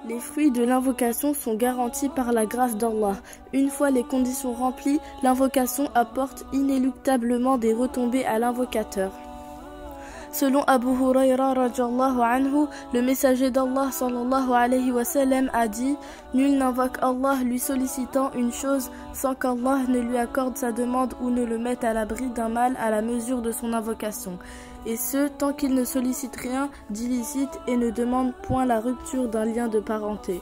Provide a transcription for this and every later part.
Les fruits de l'invocation sont garantis par la grâce d'Allah. Une fois les conditions remplies, l'invocation apporte inéluctablement des retombées à l'invocateur. Selon Abu Hurayra radhiyallahu anhu, le messager d'Allah sallallahu alayhi wa sallam a dit « Nul n'invoque Allah lui sollicitant une chose sans qu'Allah ne lui accorde sa demande ou ne le mette à l'abri d'un mal à la mesure de son invocation. Et ce, tant qu'il ne sollicite rien d'illicite et ne demande point la rupture d'un lien de parenté. »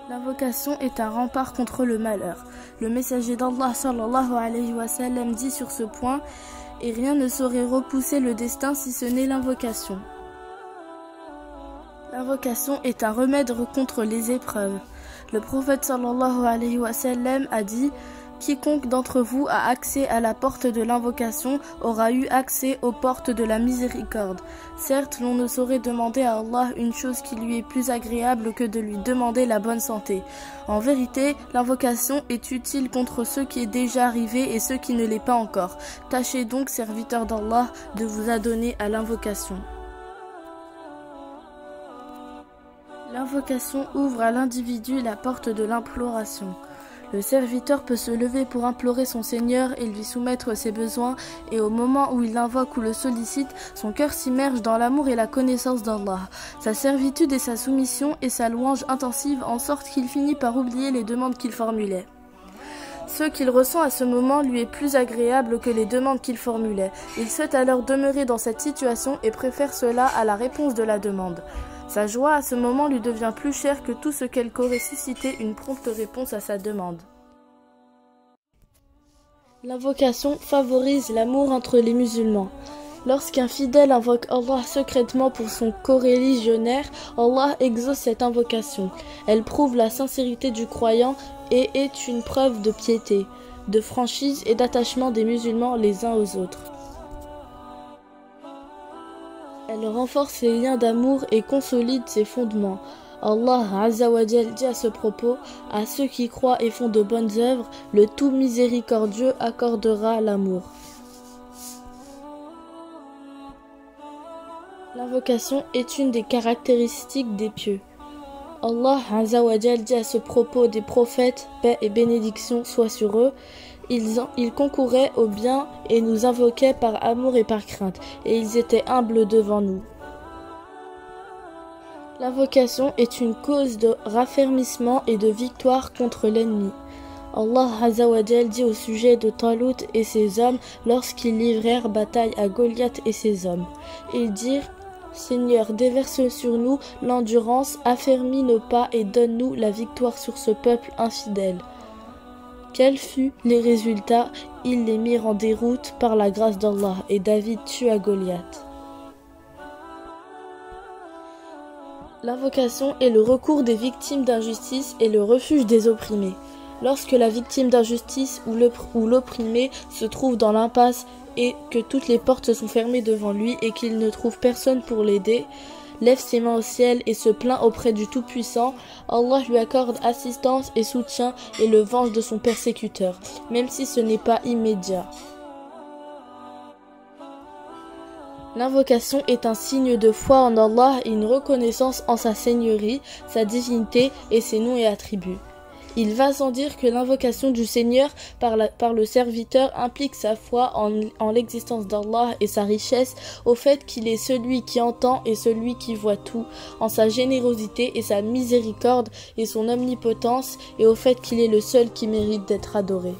L'invocation est un rempart contre le malheur. Le messager d'Allah sallallahu alayhi wa sallam dit sur ce point « Et rien ne saurait repousser le destin si ce n'est l'invocation. » L'invocation est un remède contre les épreuves. Le prophète sallallahu alayhi wa sallam a dit « Quiconque d'entre vous a accès à la porte de l'invocation aura eu accès aux portes de la miséricorde. Certes, l'on ne saurait demander à Allah une chose qui lui est plus agréable que de lui demander la bonne santé. En vérité, l'invocation est utile contre ce qui est déjà arrivé et ce qui ne l'est pas encore. Tâchez donc, serviteurs d'Allah, de vous adonner à l'invocation. L'invocation ouvre à l'individu la porte de l'imploration. Le serviteur peut se lever pour implorer son Seigneur et lui soumettre ses besoins, et au moment où il l'invoque ou le sollicite, son cœur s'immerge dans l'amour et la connaissance d'Allah. Sa servitude et sa soumission et sa louange intensive en sorte qu'il finit par oublier les demandes qu'il formulait. Ce qu'il ressent à ce moment lui est plus agréable que les demandes qu'il formulait. Il souhaite alors demeurer dans cette situation et préfère cela à la réponse de la demande. Sa joie à ce moment lui devient plus chère que tout ce qu'elle qu'aurait suscité une prompte réponse à sa demande. L'invocation favorise l'amour entre les musulmans. Lorsqu'un fidèle invoque Allah secrètement pour son coreligionnaire, Allah exauce cette invocation. Elle prouve la sincérité du croyant et est une preuve de piété, de franchise et d'attachement des musulmans les uns aux autres. Elle renforce les liens d'amour et consolide ses fondements. Allah Azza wa Jal dit à ce propos « À ceux qui croient et font de bonnes œuvres, le tout miséricordieux accordera l'amour. » L'invocation est une des caractéristiques des pieux. Allah Azza wa Jal dit à ce propos des prophètes, paix et bénédiction soient sur eux, ils concouraient au bien et nous invoquaient par amour et par crainte, et ils étaient humbles devant nous. L'invocation est une cause de raffermissement et de victoire contre l'ennemi. Allah Azza wa Jal dit au sujet de Talut et ses hommes lorsqu'ils livrèrent bataille à Goliath et ses hommes. Ils dirent « Seigneur, déverse sur nous l'endurance, affermis nos pas et donne-nous la victoire sur ce peuple infidèle. » Quels furent les résultats? Ils les mirent en déroute par la grâce d'Allah et David tua Goliath. L'invocation est le recours des victimes d'injustice et le refuge des opprimés. Lorsque la victime d'injustice ou l'opprimé se trouve dans l'impasse et que toutes les portes sont fermées devant lui et qu'il ne trouve personne pour l'aider, lève ses mains au ciel et se plaint auprès du Tout-Puissant, Allah lui accorde assistance et soutien et le venge de son persécuteur, même si ce n'est pas immédiat. L'invocation est un signe de foi en Allah et une reconnaissance en sa seigneurie, sa divinité et ses noms et attributs. Il va sans dire que l'invocation du Seigneur par le serviteur implique sa foi en l'existence d'Allah et sa richesse, au fait qu'il est celui qui entend et celui qui voit tout, en sa générosité et sa miséricorde et son omnipotence, et au fait qu'il est le seul qui mérite d'être adoré.